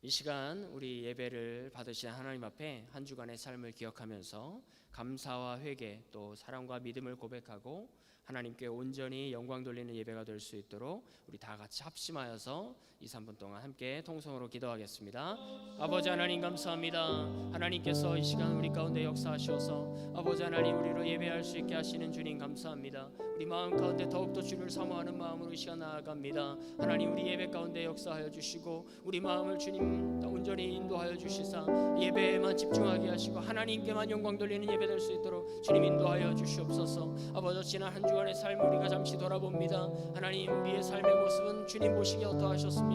이 시간 우리 예배를 받으신 하나님 앞에 한 주간의 삶을 기억하면서 감사와 회개 또 사랑과 믿음을 고백하고 하나님께 온전히 영광 돌리는 예배가 될 수 있도록 우리 다 같이 합심하여서 2, 3분 동안 함께 통성으로 기도하겠습니다. 아버지 하나님 감사합니다. 하나님께서 이 시간 우리 가운데 역사하셔서 아버지 하나님 우리로 예배할 수 있게 하시는 주님 감사합니다. 우리 마음 가운데 더욱더 주를 사모하는 마음으로 이 시간 나아갑니다. 하나님 우리 예배 가운데 역사하여 주시고 우리 마음을 주님 온전히 인도하여 주시사 예배에만 집중하게 하시고 하나님께만 영광 돌리는 예배 될 수 있도록 주님 인도하여 주시옵소서. 아버지 지난 한 주간의 삶을 우리가 잠시 돌아봅니다. 하나님 우리의 삶의 모습은 주님 보시기에 어떠하셨습니까?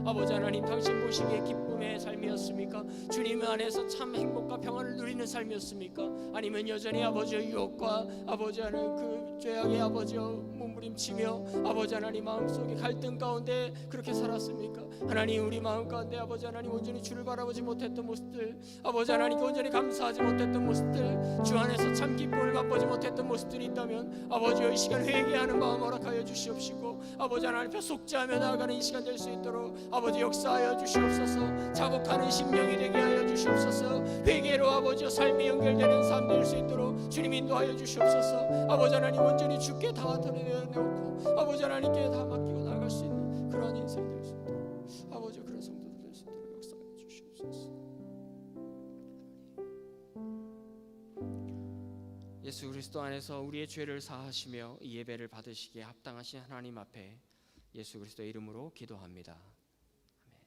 아버지 하나님 당신 보시기에 기쁨의 삶이었습니까? 주님 안에서 참 행복과 평안을 누리는 삶이었습니까? 아니면 여전히 아버지의 유혹과 아버지 하나님 그 죄악의 아버지여 몸부림치며 아버지 하나님 마음속에 갈등 가운데 그렇게 살았습니까? 하나님 우리 마음 가운데 아버지 하나님 온전히 주를 바라보지 못했던 모습들, 아버지 하나님께 온전히 감사하지 못했던 모습들, 주 안에서 참 기쁨을 맛보지 못했던 모습들이 있다면 아버지여 이 시간 회개하는 마음 허락하여 주시옵시고 아버지 하나님 앞에 속죄하며 나아가는 이 시간 될 수 있도록 아버지 역사하여 주시옵소서. 자복하는 심령이 되게 하여 주시옵소서. 회개로 아버지여 삶이 연결되는 삶 될 수 있도록 주님 인도하여 주시옵소서. 아버지 하나님 온전히 주께 다 드려내놓고 아버지 하나님께 다 맡기고 나아갈 수 있는 그런 인생 될 수 있도록 아버지 그런 성도들 될 수 있도록 역사하여 주시옵소서. 예수 그리스도 안에서 우리의 죄를 사하시며 이 예배를 받으시기에 합당하신 하나님 앞에 예수 그리스도의 이름으로 기도합니다. 아멘.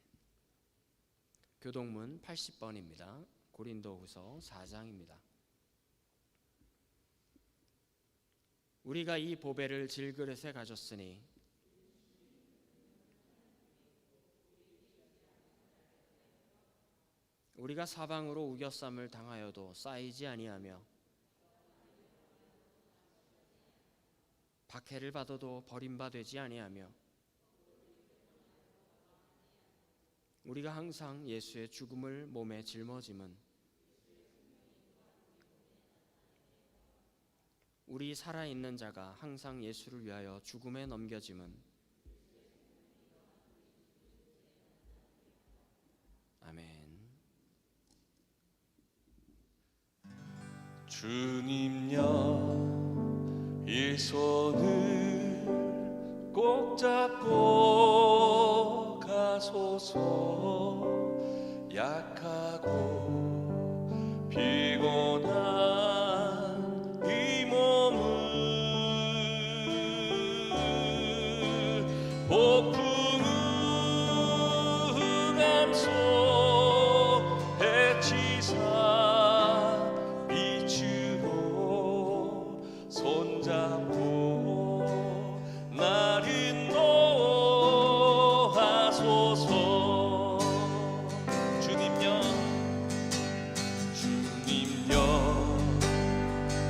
교동문 80번입니다. 고린도후서 4장입니다. 우리가 이 보배를 질그릇에 가졌으니 우리가 사방으로 우겨쌈을 당하여도 쌓이지 아니하며 박해를 받아도 버림받지 아니하며 우리가 항상 예수의 죽음을 몸에 짊어짐은 우리 살아있는 자가 항상 예수를 위하여 죽음에 넘겨짐은 아멘. 주님여 이 손을 꼭 잡고 가소서. 약하고 피곤한 이 몸을 폭풍우 감소해 치사 빛으로 손잡고 나를 인도하소서. 주님여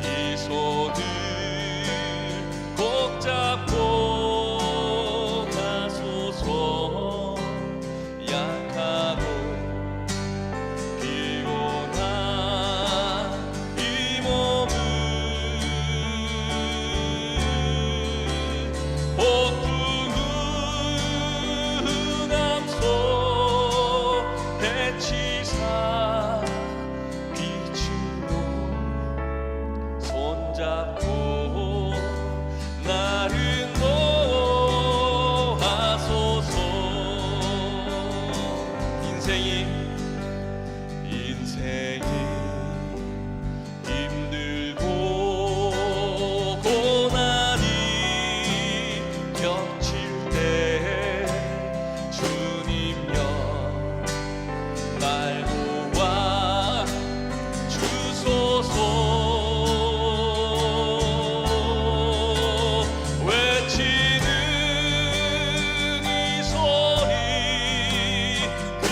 이 손을 꼭 잡고 가소서. 약하고 피곤한 이 몸을 폭풍우 감소해 치사 빛으로 손잡고 나를 인도하소서. 인생이 힘들고 고난이 겹칠 때 주님여 날 도와 주소서. 외치는 이 소리 귀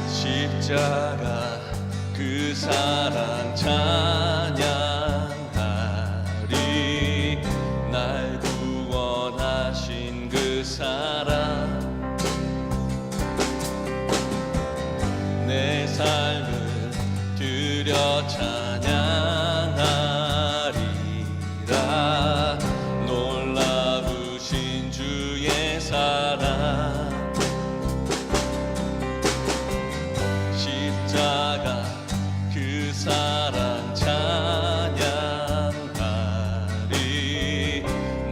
십자가 그 사랑 찬양하리. 날 구원하신 그 사랑, 내 삶을 드려 찬양하리라. 놀라우신 주의 사랑, 십자가 그 사랑 찬양하리.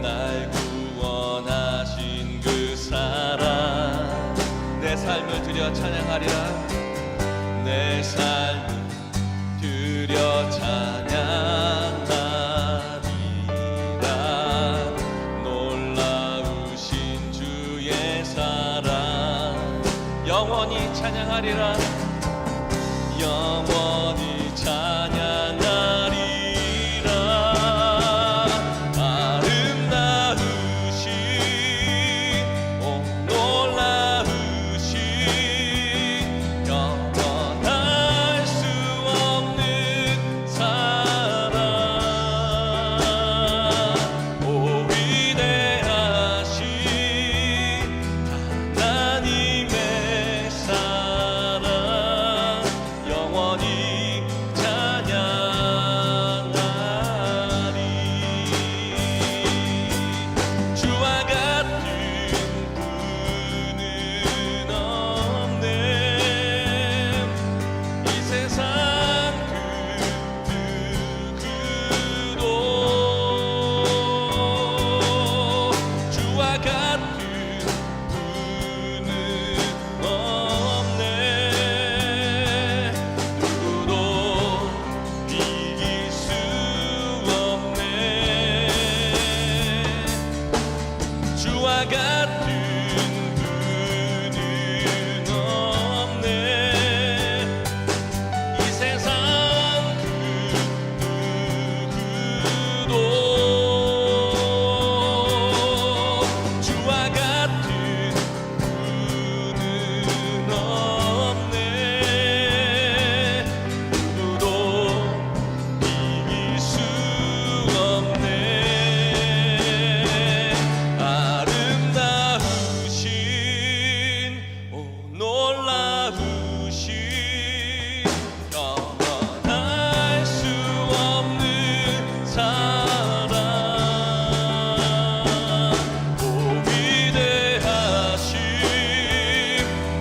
날 구원하신 그 사랑, 내 삶을 드려 찬양하리라. 내 삶을 드려 찬양하리라. 놀라우신 주의 사랑, 영원히 찬양하리라. 영원히 찬양하리라. 아름다우신, 오 놀라우신, 영원할 수 없는 사랑, 오 위대하신 하나님의 사랑, 영원히 찬양하리. 주와 같은 분은 없네. 이 세상 그 누구도 주와 같은 분은 없네. 누구도 이길 수 없네. 주와 같은 분은 없네. 이 세상 그 누구도 주와 같은 분은 없네. 누구도 이길 수 없네. 아름다우신, 오 놀라우신, 영원할 수 없는 사랑, 오 위대하신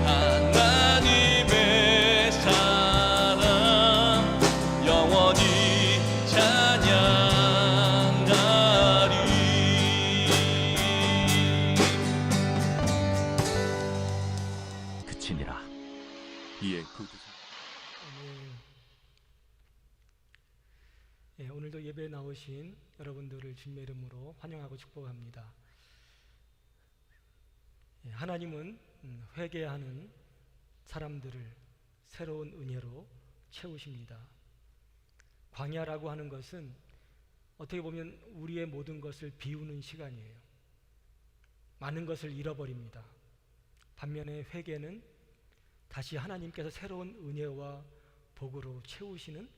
하나님의 사랑, 영원히 찬양하리. 그치니라. 이에 그 오늘도 예배에 나오신 여러분들을 주님의 이름으로 환영하고 축복합니다. 하나님은 회개하는 사람들을 새로운 은혜로 채우십니다. 광야라고 하는 것은 어떻게 보면 우리의 모든 것을 비우는 시간이에요. 많은 것을 잃어버립니다. 반면에 회개는 다시 하나님께서 새로운 은혜와 복으로 채우시는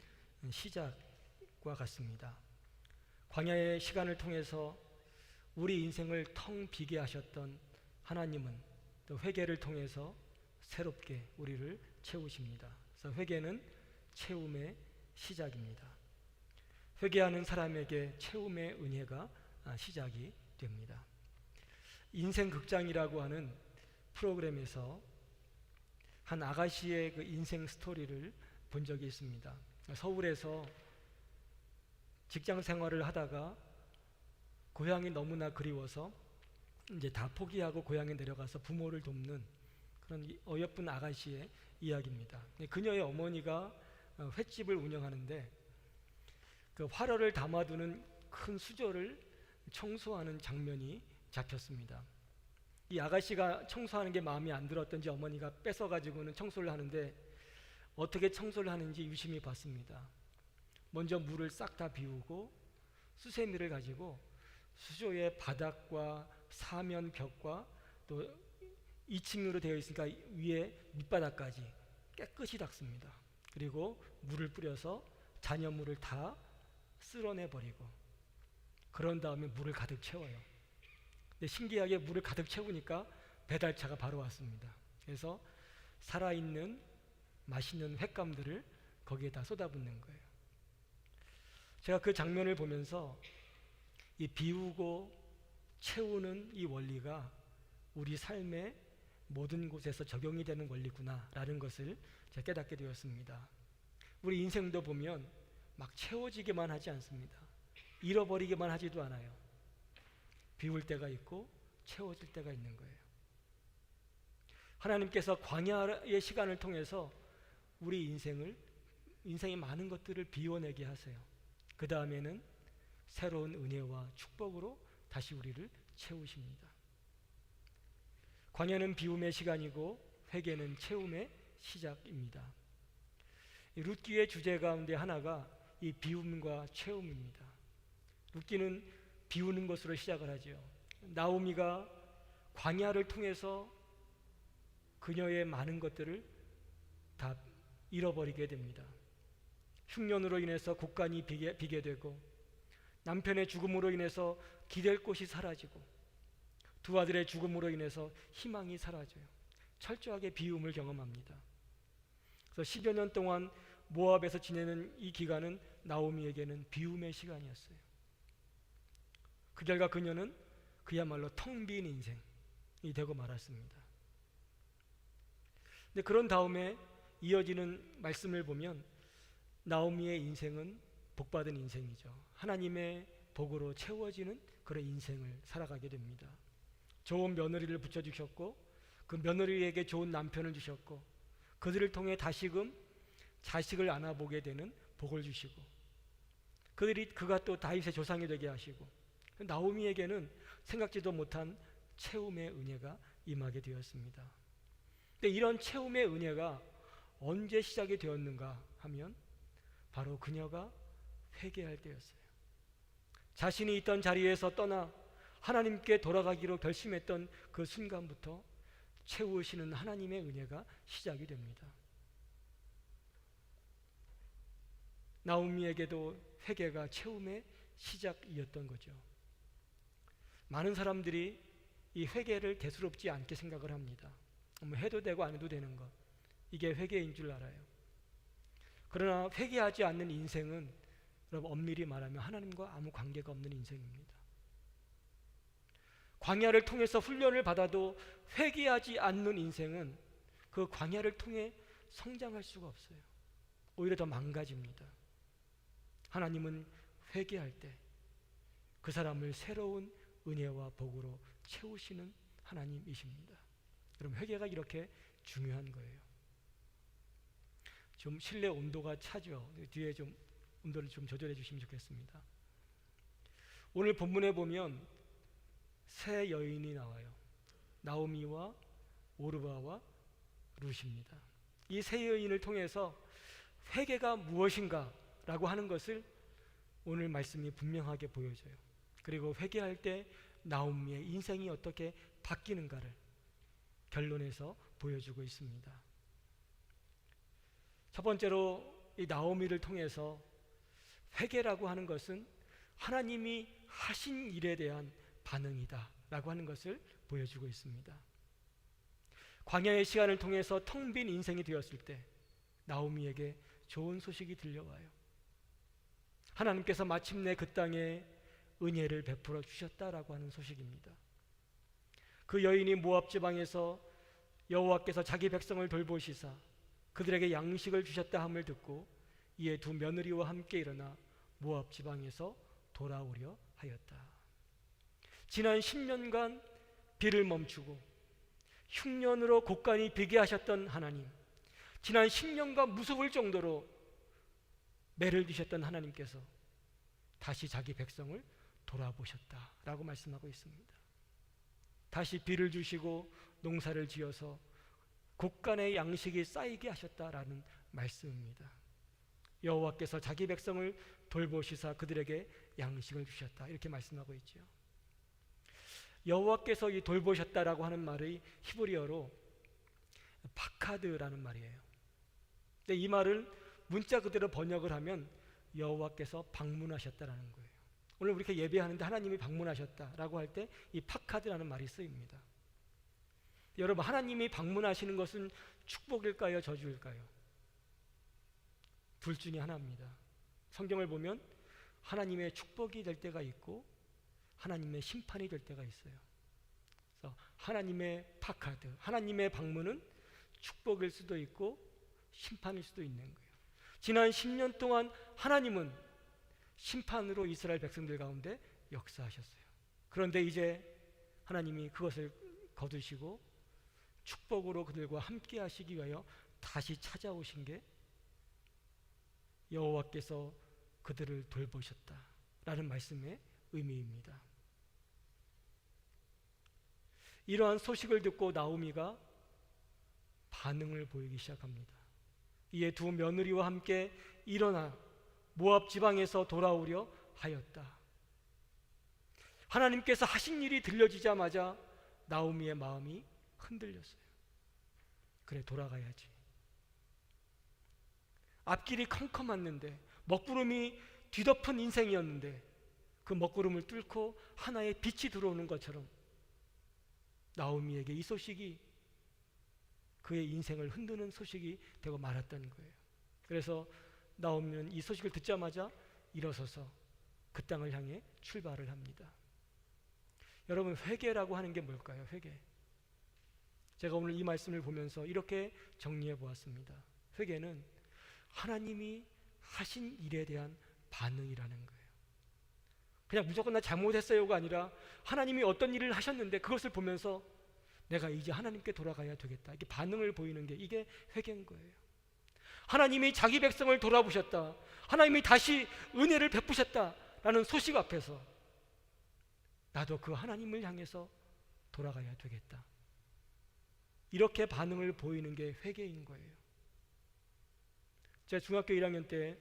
시작과 같습니다. 광야의 시간을 통해서 우리 인생을 텅 비게 하셨던 하나님은 또 회개를 통해서 새롭게 우리를 채우십니다. 그래서 회개는 채움의 시작입니다. 회개하는 사람에게 채움의 은혜가 시작이 됩니다. 인생 극장이라고 하는 프로그램에서 한 아가씨의 그 인생 스토리를 본 적이 있습니다. 서울에서 직장 생활을 하다가 고향이 너무나 그리워서 이제 다 포기하고 고향에 내려가서 부모를 돕는 그런 어여쁜 아가씨의 이야기입니다. 그녀의 어머니가 횟집을 운영하는데 그 화로를 담아두는 큰 수저를 청소하는 장면이 잡혔습니다. 이 아가씨가 청소하는 게 마음에 안 들었던지 어머니가 뺏어가지고는 청소를 하는데 어떻게 청소를 하는지 유심히 봤습니다. 먼저 물을 싹 다 비우고 수세미를 가지고 수조의 바닥과 사면 벽과 또 2층으로 되어 있으니까 위에 밑바닥까지 깨끗이 닦습니다. 그리고 물을 뿌려서 잔여물을 다 쓸어내 버리고 그런 다음에 물을 가득 채워요. 근데 신기하게 물을 가득 채우니까 배달차가 바로 왔습니다. 그래서 살아있는 맛있는 횟감들을 거기에다 쏟아붓는 거예요. 제가 그 장면을 보면서 이 비우고 채우는 이 원리가 우리 삶의 모든 곳에서 적용이 되는 원리구나라는 것을 제가 깨닫게 되었습니다. 우리 인생도 보면 막 채워지기만 하지 않습니다. 잃어버리기만 하지도 않아요. 비울 때가 있고 채워질 때가 있는 거예요. 하나님께서 광야의 시간을 통해서 우리 인생의 많은 것들을 비워내게 하세요. 그 다음에는 새로운 은혜와 축복으로 다시 우리를 채우십니다. 광야는 비움의 시간이고 회개는 채움의 시작입니다. 룻기의 주제 가운데 하나가 이 비움과 채움입니다. 룻기는 비우는 것으로 시작을 하죠. 나오미가 광야를 통해서 그녀의 많은 것들을 다 잃어버리게 됩니다. 흉년으로 인해서 곡간이 비게 되고 남편의 죽음으로 인해서 기댈 곳이 사라지고 두 아들의 죽음으로 인해서 희망이 사라져요. 철저하게 비움을 경험합니다. 그래서 10여 년 동안 모압에서 지내는 이 기간은 나오미에게는 비움의 시간이었어요. 그 결과 그녀는 그야말로 텅 빈 인생이 되고 말았습니다. 근데 그런 다음에 이어지는 말씀을 보면 나오미의 인생은 복받은 인생이죠. 하나님의 복으로 채워지는 그런 인생을 살아가게 됩니다. 좋은 며느리를 붙여주셨고 그 며느리에게 좋은 남편을 주셨고 그들을 통해 다시금 자식을 안아보게 되는 복을 주시고 그가 또 다윗의 조상이 되게 하시고 나오미에게는 생각지도 못한 채움의 은혜가 임하게 되었습니다. 근데 이런 채움의 은혜가 언제 시작이 되었는가 하면 바로 그녀가 회개할 때였어요. 자신이 있던 자리에서 떠나 하나님께 돌아가기로 결심했던 그 순간부터 채우시는 하나님의 은혜가 시작이 됩니다. 나오미에게도 회개가 채움의 시작이었던 거죠. 많은 사람들이 이 회개를 대수롭지 않게 생각을 합니다. 뭐 해도 되고 안 해도 되는 것, 이게 회개인 줄 알아요. 그러나 회개하지 않는 인생은 여러분 엄밀히 말하면 하나님과 아무 관계가 없는 인생입니다. 광야를 통해서 훈련을 받아도 회개하지 않는 인생은 그 광야를 통해 성장할 수가 없어요. 오히려 더 망가집니다. 하나님은 회개할 때 그 사람을 새로운 은혜와 복으로 채우시는 하나님이십니다. 여러분 회개가 이렇게 중요한 거예요. 좀 실내 온도가 차죠. 뒤에 좀 온도를 좀 조절해 주시면 좋겠습니다. 오늘 본문에 보면 세 여인이 나와요. 나오미와 오르바와 룻입니다. 이 세 여인을 통해서 회개가 무엇인가 라고 하는 것을 오늘 말씀이 분명하게 보여줘요. 그리고 회개할 때 나오미의 인생이 어떻게 바뀌는가를 결론에서 보여주고 있습니다. 첫 번째로 이 나오미를 통해서 회개라고 하는 것은 하나님이 하신 일에 대한 반응이다 라고 하는 것을 보여주고 있습니다. 광야의 시간을 통해서 텅 빈 인생이 되었을 때 나오미에게 좋은 소식이 들려와요. 하나님께서 마침내 그 땅에 은혜를 베풀어 주셨다라고 하는 소식입니다. 그 여인이 모압 지방에서 여호와께서 자기 백성을 돌보시사 그들에게 양식을 주셨다 함을 듣고 이에 두 며느리와 함께 일어나 모압 지방에서 돌아오려 하였다. 지난 10년간 비를 멈추고 흉년으로 곡간이 비게 하셨던 하나님, 지난 10년간 무서울 정도로 매를 드셨던 하나님께서 다시 자기 백성을 돌아보셨다라고 말씀하고 있습니다. 다시 비를 주시고 농사를 지어서 곡간의 양식이 쌓이게 하셨다라는 말씀입니다. 여호와께서 자기 백성을 돌보시사 그들에게 양식을 주셨다 이렇게 말씀하고 있죠. 여호와께서 이 돌보셨다라고 하는 말의 히브리어로 파카드라는 말이에요. 근데 이 말을 문자 그대로 번역을 하면 여호와께서 방문하셨다라는 거예요. 오늘 우리 이렇게 예배하는데 하나님이 방문하셨다라고 할 때 이 파카드라는 말이 쓰입니다. 여러분, 하나님이 방문하시는 것은 축복일까요, 저주일까요? 둘 중에 하나입니다. 성경을 보면 하나님의 축복이 될 때가 있고 하나님의 심판이 될 때가 있어요. 그래서 하나님의 파카드, 하나님의 방문은 축복일 수도 있고 심판일 수도 있는 거예요. 지난 10년 동안 하나님은 심판으로 이스라엘 백성들 가운데 역사하셨어요. 그런데 이제 하나님이 그것을 거두시고 축복으로 그들과 함께 하시기 위하여 다시 찾아오신 게 여호와께서 그들을 돌보셨다라는 말씀의 의미입니다. 이러한 소식을 듣고 나오미가 반응을 보이기 시작합니다. 이에 두 며느리와 함께 일어나 모압 지방에서 돌아오려 하였다. 하나님께서 하신 일이 들려지자마자 나오미의 마음이 흔들렸어요. 그래, 돌아가야지. 앞길이 컴컴했는데, 먹구름이 뒤덮은 인생이었는데 그 먹구름을 뚫고 하나의 빛이 들어오는 것처럼 나오미에게 이 소식이 그의 인생을 흔드는 소식이 되고 말았던 거예요. 그래서 나오미는 이 소식을 듣자마자 일어서서 그 땅을 향해 출발을 합니다. 여러분, 회개라고 하는 게 뭘까요? 회개. 제가 오늘 이 말씀을 보면서 이렇게 정리해 보았습니다. 회개는 하나님이 하신 일에 대한 반응이라는 거예요. 그냥 무조건 나 잘못했어요가 아니라 하나님이 어떤 일을 하셨는데 그것을 보면서 내가 이제 하나님께 돌아가야 되겠다, 이게 반응을 보이는 게 이게 회개인 거예요. 하나님이 자기 백성을 돌아보셨다, 하나님이 다시 은혜를 베푸셨다라는 소식 앞에서 나도 그 하나님을 향해서 돌아가야 되겠다, 이렇게 반응을 보이는 게 회개인 거예요. 제가 중학교 1학년 때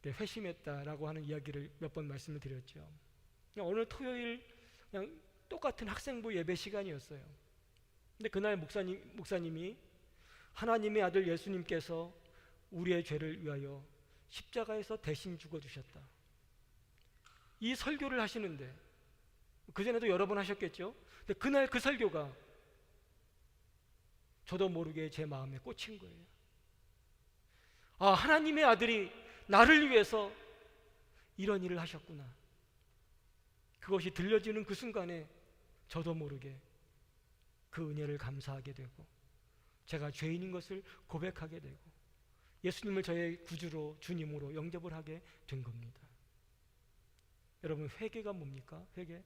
회심했다라고 하는 이야기를 몇 번 말씀을 드렸죠. 그냥 어느 토요일 그냥 똑같은 학생부 예배 시간이었어요. 근데 그날 목사님이 하나님의 아들 예수님께서 우리의 죄를 위하여 십자가에서 대신 죽어주셨다, 이 설교를 하시는데, 그전에도 여러 번 하셨겠죠. 근데 그날 그 설교가 저도 모르게 제 마음에 꽂힌 거예요. 아, 하나님의 아들이 나를 위해서 이런 일을 하셨구나. 그것이 들려지는 그 순간에 저도 모르게 그 은혜를 감사하게 되고 제가 죄인인 것을 고백하게 되고 예수님을 저의 구주로, 주님으로 영접을 하게 된 겁니다. 여러분, 회개가 뭡니까? 회개,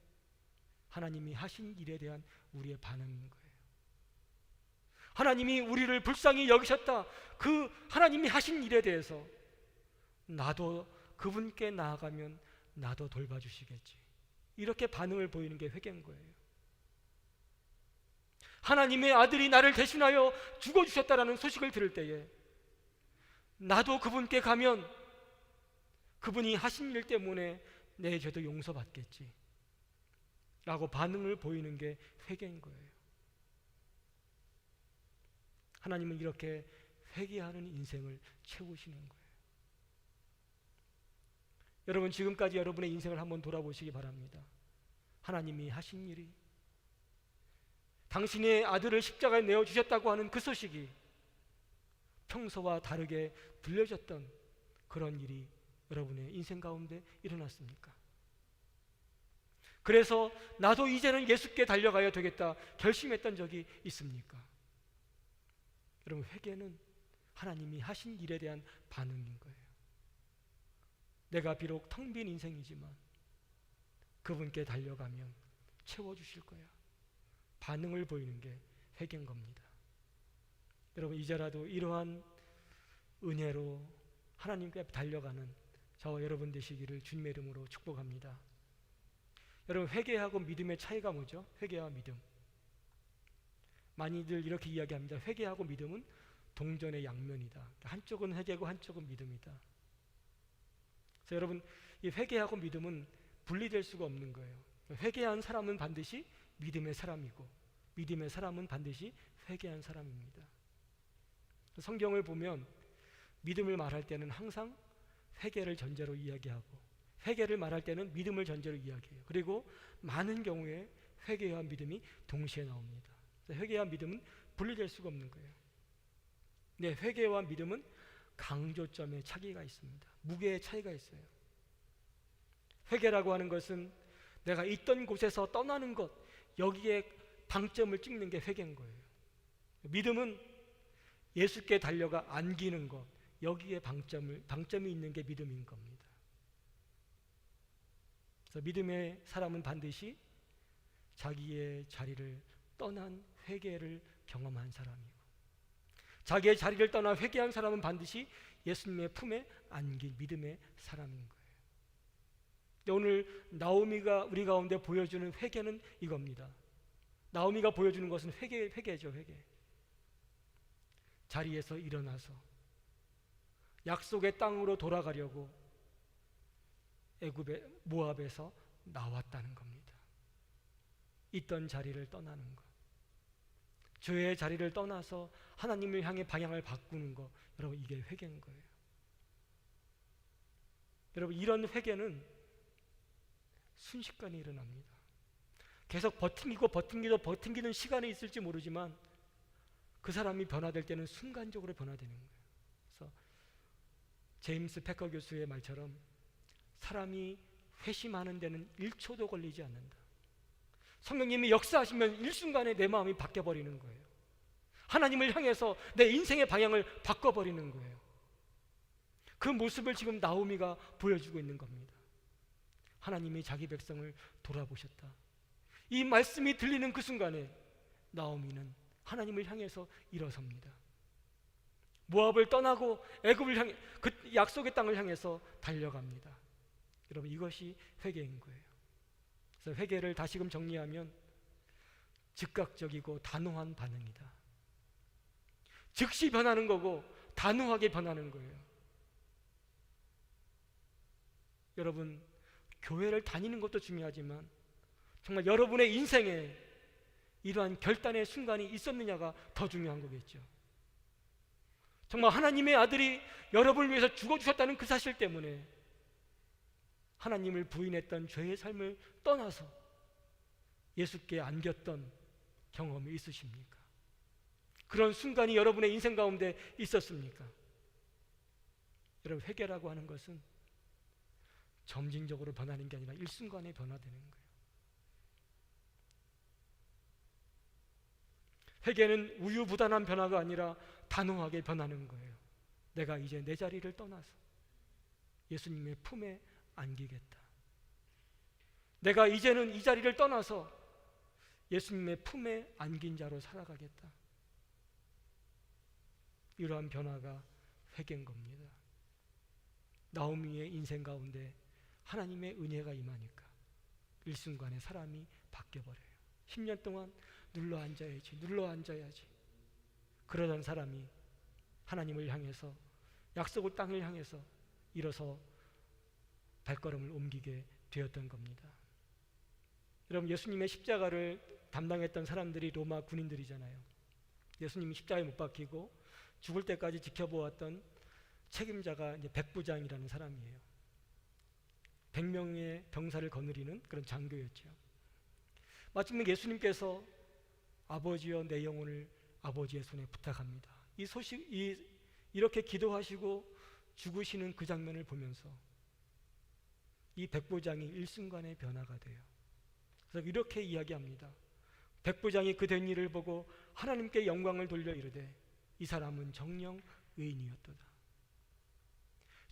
하나님이 하신 일에 대한 우리의 반응인 거예요. 하나님이 우리를 불쌍히 여기셨다, 그 하나님이 하신 일에 대해서 나도 그분께 나아가면 나도 돌봐주시겠지, 이렇게 반응을 보이는 게 회개인 거예요. 하나님의 아들이 나를 대신하여 죽어주셨다라는 소식을 들을 때에 나도 그분께 가면 그분이 하신 일 때문에 내 죄도 용서받겠지 라고 반응을 보이는 게 회개인 거예요. 하나님은 이렇게 회개하는 인생을 채우시는 거예요. 여러분, 지금까지 여러분의 인생을 한번 돌아보시기 바랍니다. 하나님이 하신 일이, 당신의 아들을 십자가에 내어주셨다고 하는 그 소식이 평소와 다르게 들려졌던 그런 일이 여러분의 인생 가운데 일어났습니까? 그래서 나도 이제는 예수께 달려가야 되겠다 결심했던 적이 있습니까? 여러분, 회개는 하나님이 하신 일에 대한 반응인 거예요. 내가 비록 텅 빈 인생이지만 그분께 달려가면 채워주실 거야, 반응을 보이는 게 회개인 겁니다. 여러분, 이제라도 이러한 은혜로 하나님께 달려가는 저와 여러분 되시기를 주님의 이름으로 축복합니다. 여러분, 회개하고 믿음의 차이가 뭐죠? 회개와 믿음, 많이들 이렇게 이야기합니다. 회개하고 믿음은 동전의 양면이다. 한쪽은 회개고 한쪽은 믿음이다. 그래서 여러분, 이 회개하고 믿음은 분리될 수가 없는 거예요. 회개한 사람은 반드시 믿음의 사람이고 믿음의 사람은 반드시 회개한 사람입니다. 성경을 보면 믿음을 말할 때는 항상 회개를 전제로 이야기하고 회개를 말할 때는 믿음을 전제로 이야기해요. 그리고 많은 경우에 회개와 믿음이 동시에 나옵니다. 회개와 믿음은 분리될 수가 없는 거예요. 네, 회개와 믿음은 강조점의 차이가 있습니다. 무게의 차이가 있어요. 회개라고 하는 것은 내가 있던 곳에서 떠나는 것, 여기에 방점을 찍는 게 회개인 거예요. 믿음은 예수께 달려가 안기는 것, 여기에 방점이 있는 게 믿음인 겁니다. 그래서 믿음의 사람은 반드시 자기의 자리를 떠난 회개를 경험한 사람이고, 자기의 자리를 떠나 회개한 사람은 반드시 예수님의 품에 안긴 믿음의 사람인 거예요. 오늘 나오미가 우리 가운데 보여주는 회개는 이겁니다. 나오미가 보여주는 것은 회개죠, 회개. 자리에서 일어나서 약속의 땅으로 돌아가려고 애굽의 모압에서 나왔다는 겁니다. 있던 자리를 떠나는 것, 죄의 자리를 떠나서 하나님을 향해 방향을 바꾸는 것, 여러분 이게 회개인 거예요. 여러분 이런 회개는 순식간에 일어납니다. 계속 버팅기는 시간이 있을지 모르지만 그 사람이 변화될 때는 순간적으로 변화되는 거예요. 그래서 제임스 패커 교수의 말처럼 사람이 회심하는 데는 1초도 걸리지 않는다. 성령님이 역사하시면 일순간에 내 마음이 바뀌어버리는 거예요. 하나님을 향해서 내 인생의 방향을 바꿔버리는 거예요. 그 모습을 지금 나오미가 보여주고 있는 겁니다. 하나님이 자기 백성을 돌아보셨다. 이 말씀이 들리는 그 순간에 나오미는 하나님을 향해서 일어섭니다. 모압을 떠나고 애굽을 향해 그 약속의 땅을 향해서 달려갑니다. 여러분 이것이 회개인 거예요. 그래서 회개를 다시금 정리하면 즉각적이고 단호한 반응이다. 즉시 변하는 거고 단호하게 변하는 거예요. 여러분 교회를 다니는 것도 중요하지만 정말 여러분의 인생에 이러한 결단의 순간이 있었느냐가 더 중요한 거겠죠. 정말 하나님의 아들이 여러분을 위해서 죽어주셨다는 그 사실 때문에 하나님을 부인했던 죄의 삶을 떠나서 예수께 안겼던 경험이 있으십니까? 그런 순간이 여러분의 인생 가운데 있었습니까? 여러분 회개라고 하는 것은 점진적으로 변하는 게 아니라 일순간에 변화되는 거예요. 회개는 우유부단한 변화가 아니라 단호하게 변하는 거예요. 내가 이제 내 자리를 떠나서 예수님의 품에 안기겠다. 내가 이제는 이 자리를 떠나서 예수님의 품에 안긴 자로 살아가겠다. 이러한 변화가 회개인 겁니다. 나오미의 인생 가운데 하나님의 은혜가 임하니까 일순간에 사람이 바뀌어버려요. 10년 동안 눌러앉아야지 그러던 사람이 하나님을 향해서 약속의 땅을 향해서 일어서 발걸음을 옮기게 되었던 겁니다. 여러분 예수님의 십자가를 담당했던 사람들이 로마 군인들이잖아요. 예수님이 십자가에 못 박히고 죽을 때까지 지켜보았던 책임자가 이제 백부장이라는 사람이에요. 100명의 병사를 거느리는 그런 장교였죠. 마침내 예수님께서 아버지여 내 영혼을 아버지의 손에 부탁합니다. 이렇게 기도하시고 죽으시는 그 장면을 보면서 이 백부장이 일순간에 변화가 돼요. 그래서 이렇게 이야기합니다. 백부장이 그 된 일을 보고 하나님께 영광을 돌려 이르되 이 사람은 정녕 의인이었도다.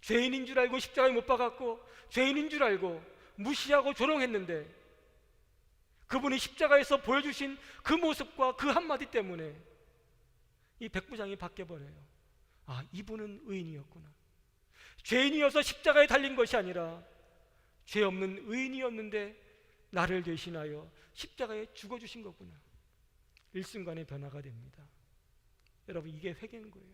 죄인인 줄 알고 십자가에 못 박았고 죄인인 줄 알고 무시하고 조롱했는데 그분이 십자가에서 보여주신 그 모습과 그 한마디 때문에 이 백부장이 바뀌어버려요. 아, 이분은 의인이었구나. 죄인이어서 십자가에 달린 것이 아니라 죄 없는 의인이었는데 나를 대신하여 십자가에 죽어주신 거구나. 일순간에 변화가 됩니다. 여러분 이게 회개인 거예요.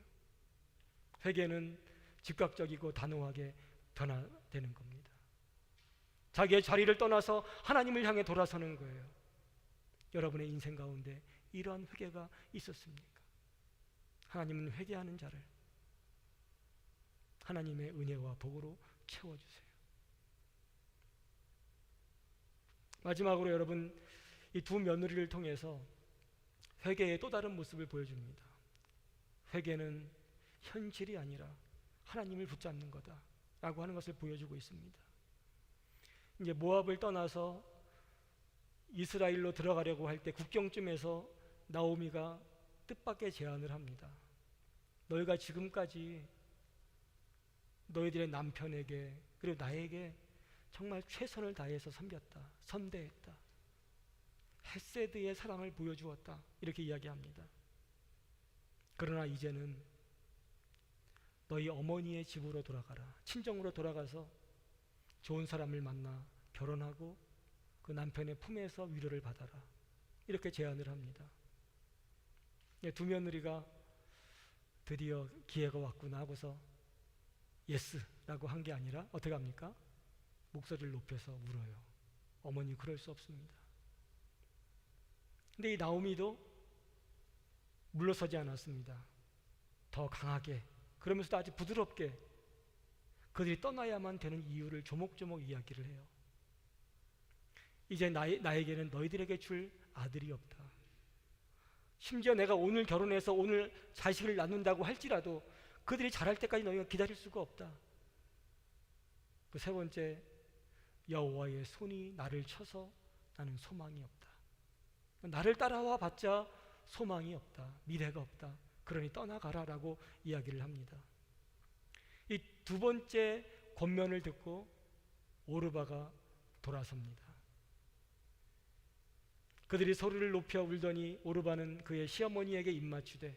회개는 즉각적이고 단호하게 변화되는 겁니다. 자기의 자리를 떠나서 하나님을 향해 돌아서는 거예요. 여러분의 인생 가운데 이러한 회개가 있었습니까? 하나님은 회개하는 자를 하나님의 은혜와 복으로 채워주세요. 마지막으로 여러분, 이 두 며느리를 통해서 회개의 또 다른 모습을 보여줍니다. 회개는 현실이 아니라 하나님을 붙잡는 거다라고 하는 것을 보여주고 있습니다. 이제 모압을 떠나서 이스라엘로 들어가려고 할 때 국경쯤에서 나오미가 뜻밖의 제안을 합니다. 너희가 지금까지 너희들의 남편에게 그리고 나에게 정말 최선을 다해서 섬겼다, 선대했다, 헤세드의 사랑을 보여주었다, 이렇게 이야기합니다. 그러나 이제는 너희 어머니의 집으로 돌아가라, 친정으로 돌아가서 좋은 사람을 만나 결혼하고 그 남편의 품에서 위로를 받아라, 이렇게 제안을 합니다. 두 며느리가 드디어 기회가 왔구나 하고서 예스라고 한 게 아니라 어떻게 합니까? 목소리를 높여서 울어요. 어머니 그럴 수 없습니다. 근데 이 나오미도 물러서지 않았습니다. 더 강하게, 그러면서도 아주 부드럽게 그들이 떠나야만 되는 이유를 조목조목 이야기를 해요. 이제 나에게는 너희들에게 줄 아들이 없다. 심지어 내가 오늘 결혼해서 오늘 자식을 낳는다고 할지라도 그들이 자랄 때까지 너희가 기다릴 수가 없다. 그 세 번째, 여호와의 손이 나를 쳐서 나는 소망이 없다. 나를 따라와 봤자 소망이 없다, 미래가 없다. 그러니 떠나가라라고 이야기를 합니다. 이 두 번째 권면을 듣고 오르바가 돌아섭니다. 그들이 소리를 높여 울더니 오르바는 그의 시어머니에게 입맞추되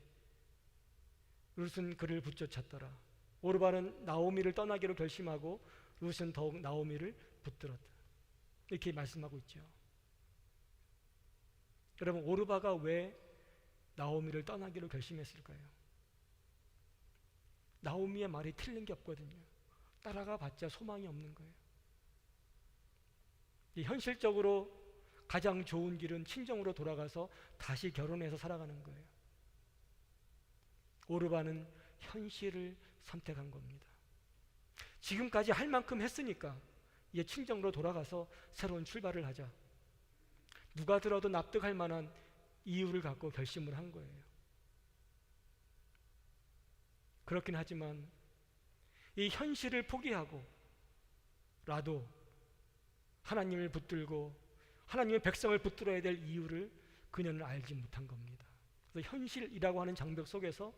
룻은 그를 붙쫓았더라. 오르바는 나오미를 떠나기로 결심하고 룻은 더욱 나오미를 붙들었다. 이렇게 말씀하고 있죠. 여러분, 오르바가 왜 나오미를 떠나기로 결심했을까요? 나오미의 말이 틀린 게 없거든요. 따라가 봤자 소망이 없는 거예요. 현실적으로 가장 좋은 길은 친정으로 돌아가서 다시 결혼해서 살아가는 거예요. 오르바는 현실을 선택한 겁니다. 지금까지 할 만큼 했으니까 이제 친정으로 돌아가서 새로운 출발을 하자. 누가 들어도 납득할 만한 이유를 갖고 결심을 한 거예요. 그렇긴 하지만 이 현실을 포기하고 라도 하나님을 붙들고 하나님의 백성을 붙들어야 될 이유를 그녀는 알지 못한 겁니다. 그래서 현실이라고 하는 장벽 속에서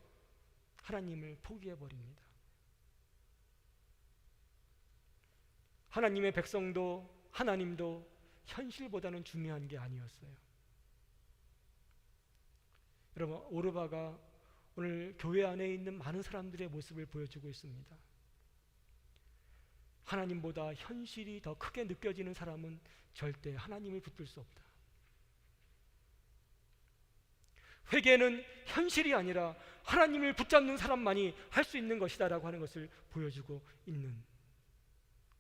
하나님을 포기해버립니다. 하나님의 백성도 하나님도 현실보다는 중요한 게 아니었어요. 여러분, 오르바가 오늘 교회 안에 있는 많은 사람들의 모습을 보여주고 있습니다. 하나님보다 현실이 더 크게 느껴지는 사람은 절대 하나님을 붙들 수 없다. 회개는 현실이 아니라 하나님을 붙잡는 사람만이 할 수 있는 것이다 라고 하는 것을 보여주고 있는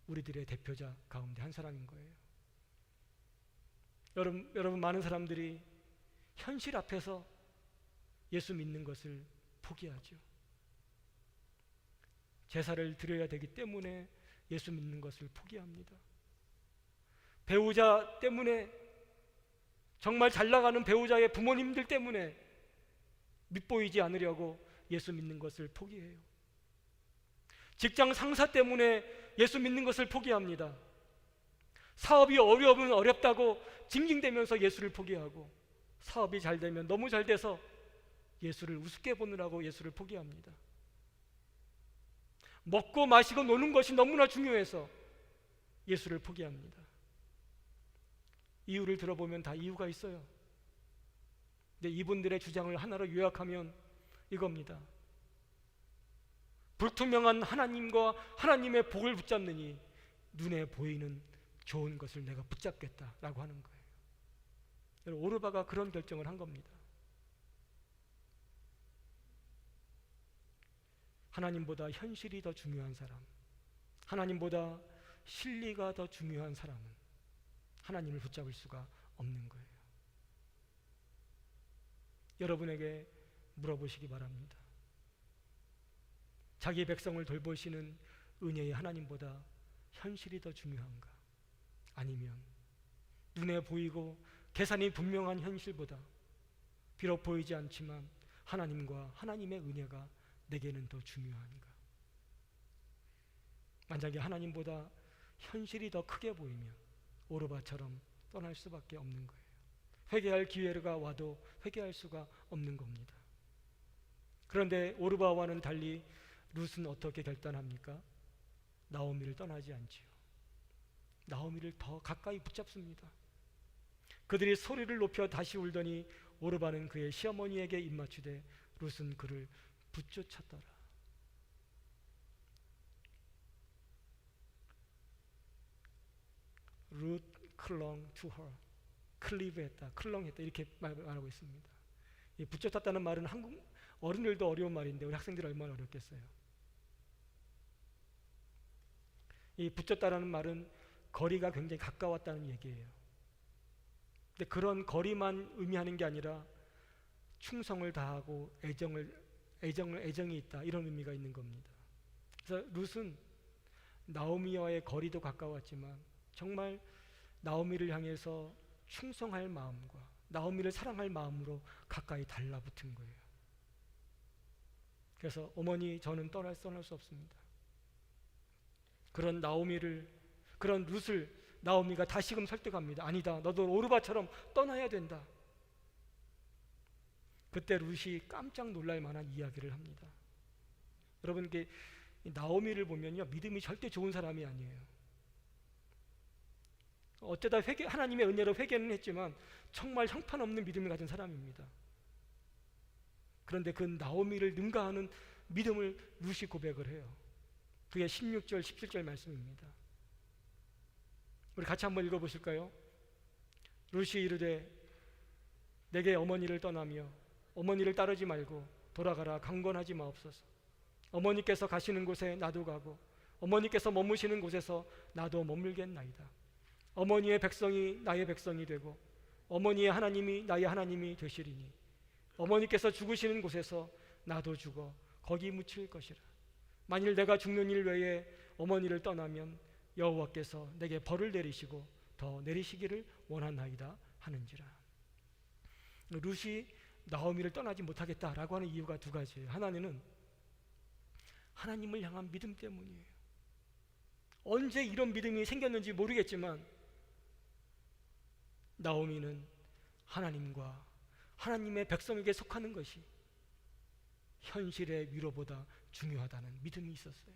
우리들의 대표자 가운데 한 사람인 거예요. 여러분 많은 사람들이 현실 앞에서 예수 믿는 것을 포기하죠. 제사를 드려야 되기 때문에 예수 믿는 것을 포기합니다. 배우자 때문에, 정말 잘 나가는 배우자의 부모님들 때문에 밉보이지 않으려고 예수 믿는 것을 포기해요. 직장 상사 때문에 예수 믿는 것을 포기합니다. 사업이 어려우면 어렵다고 징징대면서 예수를 포기하고, 사업이 잘 되면 너무 잘 돼서 예수를 우습게 보느라고 예수를 포기합니다. 먹고 마시고 노는 것이 너무나 중요해서 예수를 포기합니다. 이유를 들어보면 다 이유가 있어요. 근데 이분들의 주장을 하나로 요약하면 이겁니다. 불투명한 하나님과 하나님의 복을 붙잡느니 눈에 보이는 좋은 것을 내가 붙잡겠다라고 하는 거예요. 여러분, 오르바가 그런 결정을 한 겁니다. 하나님보다 현실이 더 중요한 사람, 하나님보다 실리가 더 중요한 사람은 하나님을 붙잡을 수가 없는 거예요. 여러분에게 물어보시기 바랍니다. 자기 백성을 돌보시는 은혜의 하나님보다 현실이 더 중요한가? 아니면 눈에 보이고 계산이 분명한 현실보다 비록 보이지 않지만 하나님과 하나님의 은혜가 내게는 더 중요한가? 만약에 하나님보다 현실이 더 크게 보이면 오르바처럼 떠날 수밖에 없는 거예요. 회개할 기회가 와도 회개할 수가 없는 겁니다. 그런데 오르바와는 달리 룻은 어떻게 결단합니까? 나오미를 떠나지 않지요. 나오미를 더 가까이 붙잡습니다. 그들이 소리를 높여 다시 울더니 오르바는 그의 시어머니에게 입맞추되 룻은 그를 붙쫓았더라. Ruth clung to her. 클리브했다, 클렁했다 이렇게 말하고 있습니다. 이 붙잡았다는 말은 한국 어른들도 어려운 말인데 우리 학생들이 얼마나 어렵겠어요. 이 붙잡다라는 말은 거리가 굉장히 가까웠다는 얘기예요. 근데 그런 거리만 의미하는 게 아니라 충성을 다하고 애정이 있다 이런 의미가 있는 겁니다. 그래서 룻은 나오미와의 거리도 가까웠지만 정말 나오미를 향해서 충성할 마음과 나오미를 사랑할 마음으로 가까이 달라붙은 거예요. 그래서 어머니 저는 떠날 수 없습니다. 그런 룻을 나오미가 다시금 설득합니다. 아니다, 너도 오르바처럼 떠나야 된다. 그때 룻이 깜짝 놀랄 만한 이야기를 합니다. 여러분, 나오미를 보면요, 믿음이 절대 좋은 사람이 아니에요. 어쩌다 하나님의 은혜로 회개는 했지만 정말 형편없는 믿음을 가진 사람입니다. 그런데 그 나오미를 능가하는 믿음을 룻이 고백을 해요. 그게 16절, 17절 말씀입니다. 우리 같이 한번 읽어보실까요? 룻이 이르되 내게 어머니를 떠나며 어머니를 따르지 말고 돌아가라 강권하지 마옵소서. 어머니께서 가시는 곳에 나도 가고 어머니께서 머무시는 곳에서 나도 머물겠나이다. 어머니의 백성이 나의 백성이 되고 어머니의 하나님이 나의 하나님이 되시리니 어머니께서 죽으시는 곳에서 나도 죽어 거기 묻힐 것이라. 만일 내가 죽는 일 외에 어머니를 떠나면 여호와께서 내게 벌을 내리시고 더 내리시기를 원하나이다 하는지라. 룻이 나오미를 떠나지 못하겠다라고 하는 이유가 두 가지예요. 하나는 하나님을 향한 믿음 때문이에요. 언제 이런 믿음이 생겼는지 모르겠지만 나오미는 하나님과 하나님의 백성에게 속하는 것이 현실의 위로보다 중요하다는 믿음이 있었어요.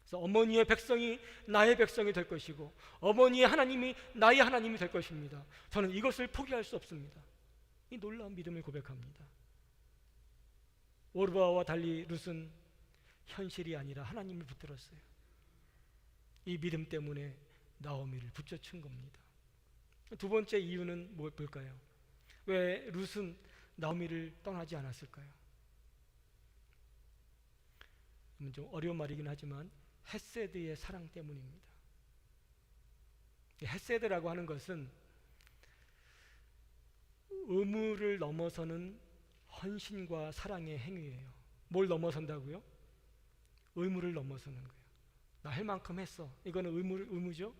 그래서 어머니의 백성이 나의 백성이 될 것이고 어머니의 하나님이 나의 하나님이 될 것입니다. 저는 이것을 포기할 수 없습니다. 이 놀라운 믿음을 고백합니다. 오르바와 달리 룻은 현실이 아니라 하나님을 붙들었어요. 이 믿음 때문에 나오미를 붙여친 겁니다. 두 번째 이유는 뭘까요? 왜 룻은 나오미를 떠나지 않았을까요? 좀 어려운 말이긴 하지만 헤세드의 사랑 때문입니다. 헤세드라고 하는 것은 의무를 넘어서는 헌신과 사랑의 행위예요. 뭘 넘어선다고요? 의무를 넘어서는 거예요. 나 할 만큼 했어. 이거는 의무죠.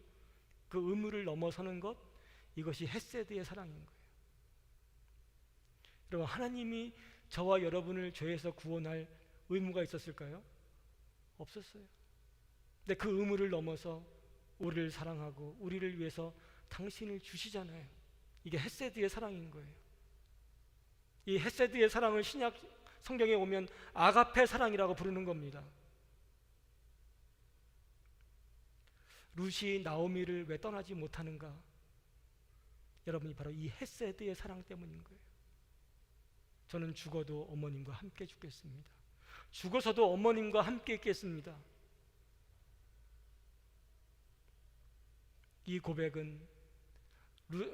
그 의무를 넘어서는 것, 이것이 헤세드의 사랑인 거예요. 여러분, 하나님이 저와 여러분을 죄에서 구원할 의무가 있었을까요? 없었어요. 근데 그 의무를 넘어서 우리를 사랑하고 우리를 위해서 당신을 주시잖아요. 이게 헤세드의 사랑인 거예요. 이 헤세드의 사랑을 신약 성경에 오면 아가페 사랑이라고 부르는 겁니다. 룻이 나오미를 왜 떠나지 못하는가? 여러분이 바로 이 헤세드의 사랑 때문인 거예요. 저는 죽어도 어머님과 함께 죽겠습니다. 죽어서도 어머님과 함께 있겠습니다. 이 고백은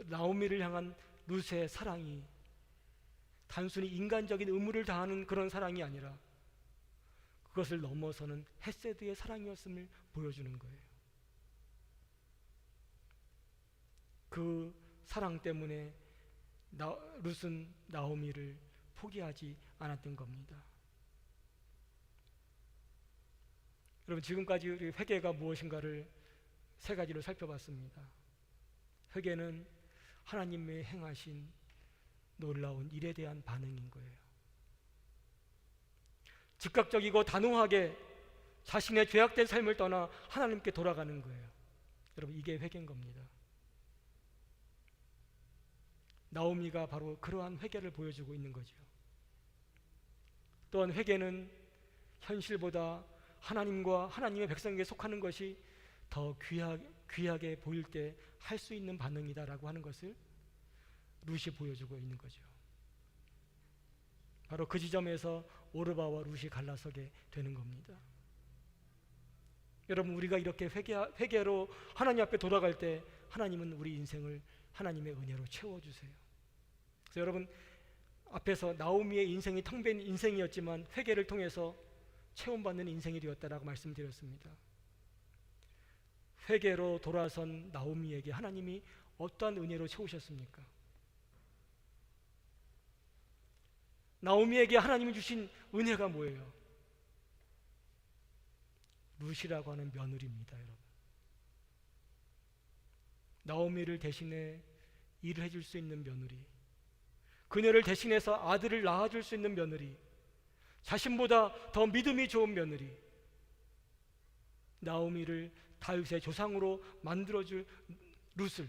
나오미를 향한 룻의 사랑이 단순히 인간적인 의무를 다하는 그런 사랑이 아니라 그것을 넘어서는 헤세드의 사랑이었음을 보여주는 거예요. 그 사랑 때문에 룻은 나오미를 포기하지 않았던 겁니다. 여러분, 지금까지 우리 회개가 무엇인가를 세 가지로 살펴봤습니다. 회개는 하나님의 행하신 놀라운 일에 대한 반응인 거예요. 즉각적이고 단호하게 자신의 죄악된 삶을 떠나 하나님께 돌아가는 거예요. 여러분, 이게 회개인 겁니다. 나오미가 바로 그러한 회개를 보여주고 있는 거죠. 또한 회개는 현실보다 하나님과 하나님의 백성에게 속하는 것이 더 귀하게 보일 때 할 수 있는 반응이다라고 하는 것을 룻이 보여주고 있는 거죠. 바로 그 지점에서 오르바와 룻이 갈라서게 되는 겁니다. 여러분, 우리가 이렇게 회개로 하나님 앞에 돌아갈 때 하나님은 우리 인생을 하나님의 은혜로 채워주세요. 그래서 여러분, 앞에서 나오미의 인생이 텅 빈 인생이었지만 회개를 통해서 체험받는 인생이 되었다라고 말씀드렸습니다. 회개로 돌아선 나오미에게 하나님이 어떠한 은혜로 채우셨습니까? 나오미에게 하나님이 주신 은혜가 뭐예요? 룻이라고 하는 며느리입니다, 여러분. 나오미를 대신해 일을 해줄 수 있는 며느리, 그녀를 대신해서 아들을 낳아줄 수 있는 며느리, 자신보다 더 믿음이 좋은 며느리, 나오미를 다윗의 조상으로 만들어줄 룻을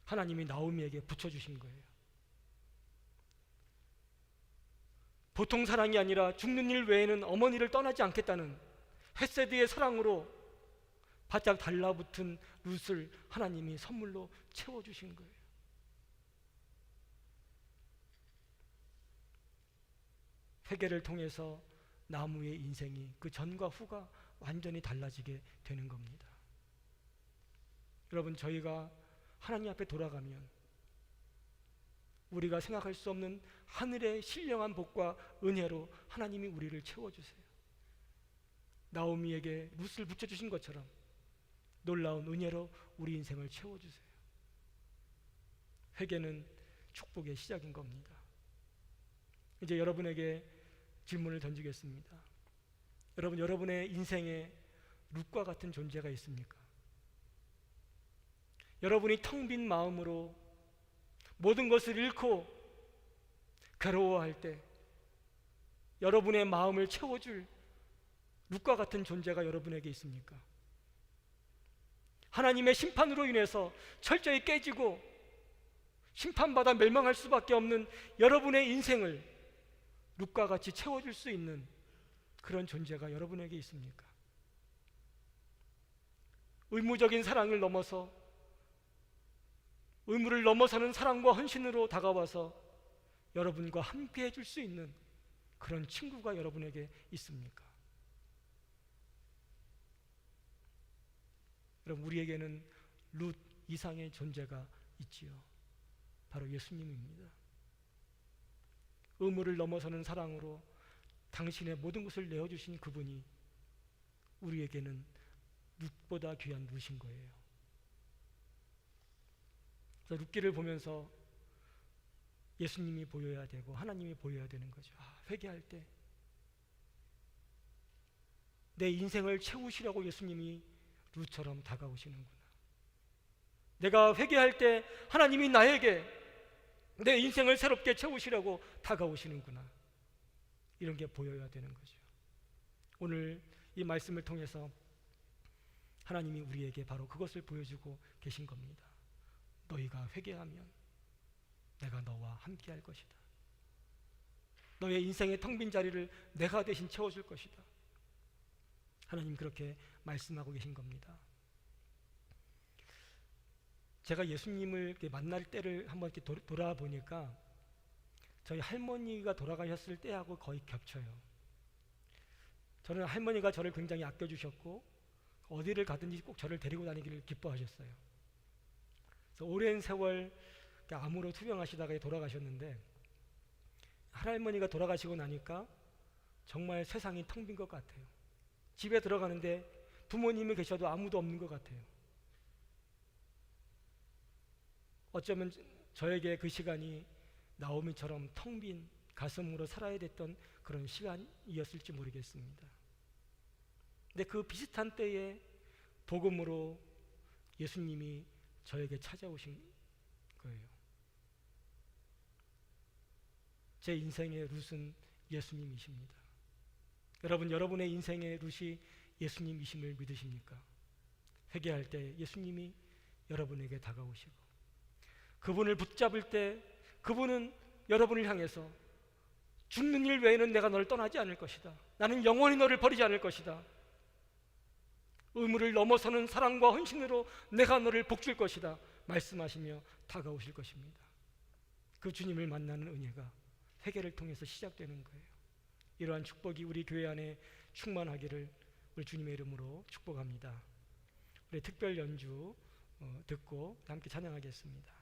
하나님이 나오미에게 붙여주신 거예요. 보통 사랑이 아니라 죽는 일 외에는 어머니를 떠나지 않겠다는 헤세드의 사랑으로 바짝 달라붙은 룻을 하나님이 선물로 채워주신 거예요. 회개를 통해서 나무의 인생이 그 전과 후가 완전히 달라지게 되는 겁니다. 여러분, 저희가 하나님 앞에 돌아가면 우리가 생각할 수 없는 하늘의 신령한 복과 은혜로 하나님이 우리를 채워주세요. 나오미에게 룻을 붙여주신 것처럼 놀라운 은혜로 우리 인생을 채워주세요. 회개는 축복의 시작인 겁니다. 이제 여러분에게 질문을 던지겠습니다. 여러분, 여러분의 인생에 룻과 같은 존재가 있습니까? 여러분이 텅 빈 마음으로 모든 것을 잃고 괴로워할 때 여러분의 마음을 채워줄 룻과 같은 존재가 여러분에게 있습니까? 하나님의 심판으로 인해서 철저히 깨지고 심판받아 멸망할 수밖에 없는 여러분의 인생을 룻과 같이 채워줄 수 있는 그런 존재가 여러분에게 있습니까? 의무적인 사랑을 넘어서 의무를 넘어서는 사랑과 헌신으로 다가와서 여러분과 함께 해줄 수 있는 그런 친구가 여러분에게 있습니까? 여러분, 우리에게는 룻 이상의 존재가 있지요. 바로 예수님입니다. 의무를 넘어서는 사랑으로 당신의 모든 것을 내어주신 그분이 우리에게는 룻보다 귀한 룻인 거예요. 그래서 룻기를 보면서 예수님이 보여야 되고 하나님이 보여야 되는 거죠. 회개할 때 내 인생을 채우시려고 예수님이 룻처럼 다가오시는구나. 내가 회개할 때 하나님이 나에게 내 인생을 새롭게 채우시려고 다가오시는구나. 이런 게 보여야 되는 거죠. 오늘 이 말씀을 통해서 하나님이 우리에게 바로 그것을 보여주고 계신 겁니다. 너희가 회개하면 내가 너와 함께 할 것이다. 너의 인생의 텅 빈 자리를 내가 대신 채워줄 것이다. 하나님 그렇게 말씀하고 계신 겁니다. 제가 예수님을 이렇게 만날 때를 한번 이렇게 돌아보니까 저희 할머니가 돌아가셨을 때하고 거의 겹쳐요. 저는 할머니가 저를 굉장히 아껴주셨고 어디를 가든지 꼭 저를 데리고 다니기를 기뻐하셨어요. 그래서 오랜 세월 암으로 투병하시다가 돌아가셨는데 할머니가 돌아가시고 나니까 정말 세상이 텅 빈 것 같아요. 집에 들어가는데 부모님이 계셔도 아무도 없는 것 같아요. 어쩌면 저에게 그 시간이 나오미처럼 텅 빈 가슴으로 살아야 됐던 그런 시간이었을지 모르겠습니다. 근데 그 비슷한 때에 복음으로 예수님이 저에게 찾아오신 거예요. 제 인생의 룻은 예수님이십니다. 여러분, 여러분의 인생의 룻이 예수님이심을 믿으십니까? 회개할 때 예수님이 여러분에게 다가오시고 그분을 붙잡을 때 그분은 여러분을 향해서 죽는 일 외에는 내가 너를 떠나지 않을 것이다. 나는 영원히 너를 버리지 않을 것이다. 의무를 넘어서는 사랑과 헌신으로 내가 너를 복줄 것이다 말씀하시며 다가오실 것입니다. 그 주님을 만나는 은혜가 회개를 통해서 시작되는 거예요. 이러한 축복이 우리 교회 안에 충만하기를 우리 주님의 이름으로 축복합니다. 우리 특별 연주 듣고 함께 찬양하겠습니다.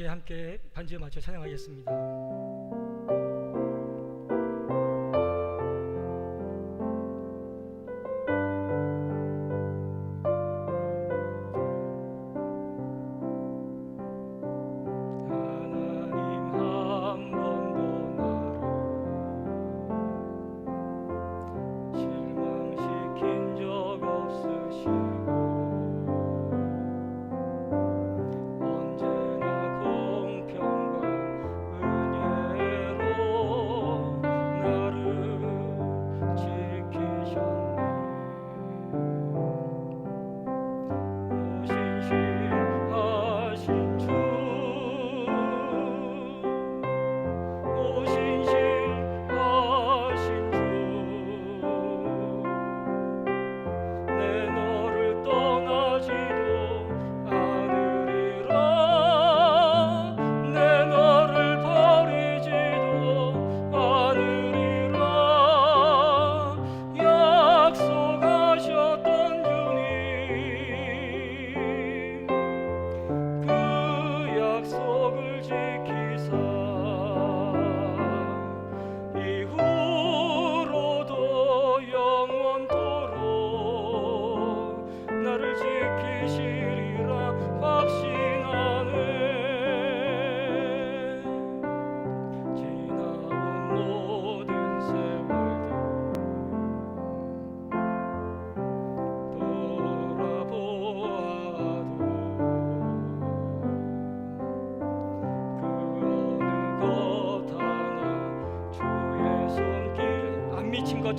함께 반주에 맞춰 찬양하겠습니다. 하나님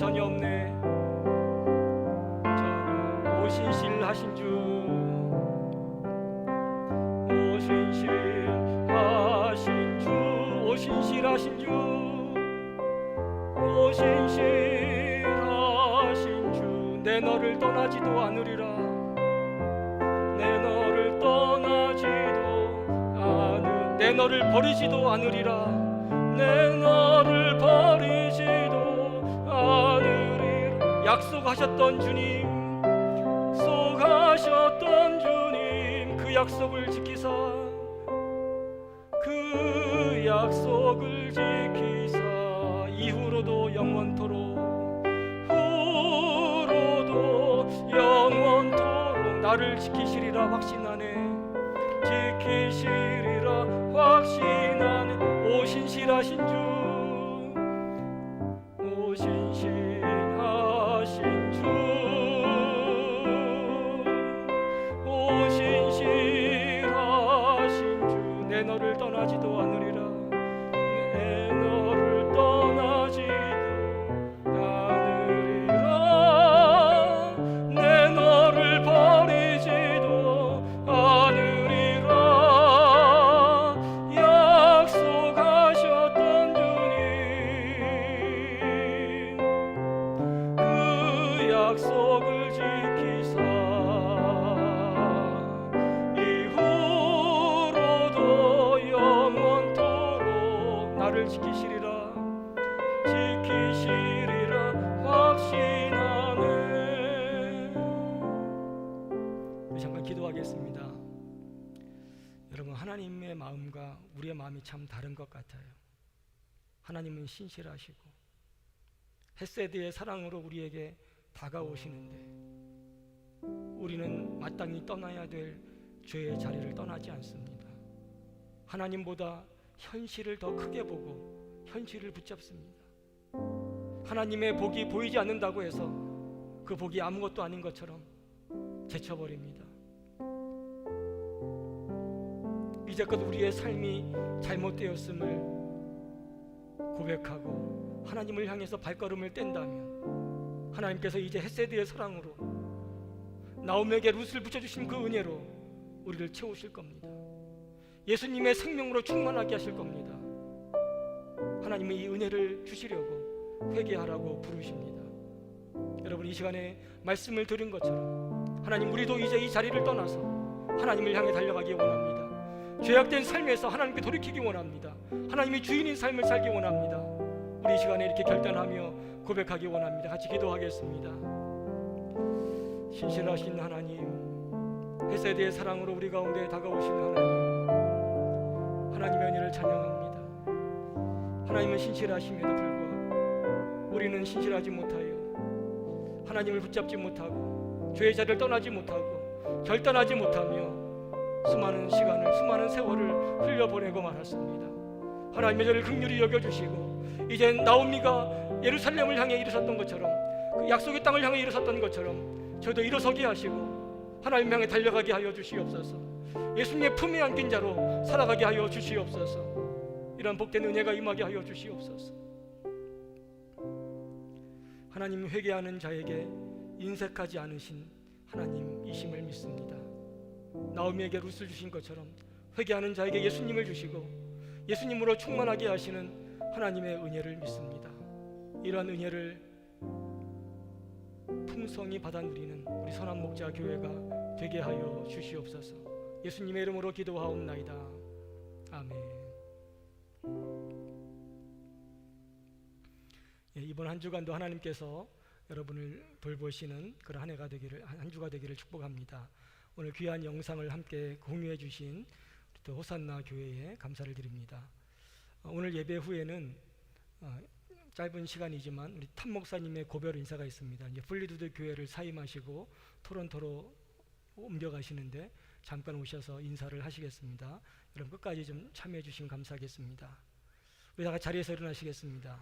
전혀 없네. 전혀 오신실하신 주, 오신실하신 주, 오신실하신 주, 오신실하신 주. 내 너를 떠나지도 않으리라. 내 너를 떠나지도 않으, 내 너를 버리지도 않으리라. 내 너를 버리지도 않으리라. 약속하셨던 주님, 약속하셨던 주님, 그 약속을 지키사, 그 약속을 지키사 이후로도 영원토록, 후로도 영원토록 나를 지키시리라 확신하네. 지키시리라 확신하네. 오신실하신 주, 오신실하신 주, 오신실하신 주. 내 너를 떠나지도 않으리라. 내 너를 떠나지도 않으리라. 내 너를 버리지도 않으리라. 약속하셨던 주님, 그 약속을 지키사 이후로도 영원토록 나를 지키시리라. 지키시리라 확신하네. 우리 잠깐 기도하겠습니다. 여러분, 하나님의 마음과 우리의 마음이 참 다른 것 같아요. 하나님은 신실하시고 헤세드의 사랑으로 우리에게 다가오시는데, 우리는 마땅히 떠나야 될 죄의 자리를 떠나지 않습니다. 하나님보다 현실을 더 크게 보고 현실을 붙잡습니다. 하나님의 복이 보이지 않는다고 해서 그 복이 아무것도 아닌 것처럼 제쳐버립니다. 이제껏 우리의 삶이 잘못되었음을 고백하고 하나님을 향해서 발걸음을 뗀다면, 하나님께서 이제 헤세드의 사랑으로 나옴에게 룻을 붙여주신 그 은혜로 우리를 채우실 겁니다. 예수님의 생명으로 충만하게 하실 겁니다. 하나님은 이 은혜를 주시려고 회개하라고 부르십니다. 여러분, 이 시간에 말씀을 들은 것처럼 하나님, 우리도 이제 이 자리를 떠나서 하나님을 향해 달려가기 원합니다. 죄악된 삶에서 하나님께 돌이키기 원합니다. 하나님이 주인인 삶을 살기 원합니다. 우리 이 시간에 이렇게 결단하며 고백하기 원합니다. 같이 기도하겠습니다. 신실하신 하나님, 헤세드의 사랑으로 우리 가운데 다가오신 하나님, 하나님의 은혜를 찬양합니다. 하나님은 신실하심에도 불구하고 우리는 신실하지 못하여 하나님을 붙잡지 못하고 죄의 자리를 떠나지 못하고 결단하지 못하며 수많은 시간을, 수많은 세월을 흘려보내고 말았습니다. 하나님의 저를 긍휼히 여겨주시고, 이제 나오미가 예루살렘을 향해 일어섰던 것처럼, 그 약속의 땅을 향해 일어섰던 것처럼 저도 일어서게 하시고 하나님 향해 달려가게 하여 주시옵소서. 예수님의 품에 안긴 자로 살아가게 하여 주시옵소서. 이런 복된 은혜가 임하게 하여 주시옵소서. 하나님, 회개하는 자에게 인색하지 않으신 하나님이심을 믿습니다. 나오미에게 룻을 주신 것처럼 회개하는 자에게 예수님을 주시고 예수님으로 충만하게 하시는 하나님의 은혜를 믿습니다. 이러한 은혜를 풍성히 받아 누리는 우리 선한 목자 교회가 되게 하여 주시옵소서. 예수님의 이름으로 기도하옵나이다. 아멘. 이번 한 주간도 하나님께서 여러분을 돌보시는 그런 한 해가 되기를, 한 주가 되기를 축복합니다. 오늘 귀한 영상을 함께 공유해 주신 또 호산나 교회에 감사를 드립니다. 오늘 예배 후에는 짧은 시간이지만 우리 탐 목사님의 고별 인사가 있습니다. 이제 플리두드 교회를 사임하시고 토론토로 옮겨가시는데 잠깐 오셔서 인사를 하시겠습니다. 여러분 끝까지 좀 참여해 주시면 감사하겠습니다. 우리 다 같이 자리에서 일어나시겠습니다.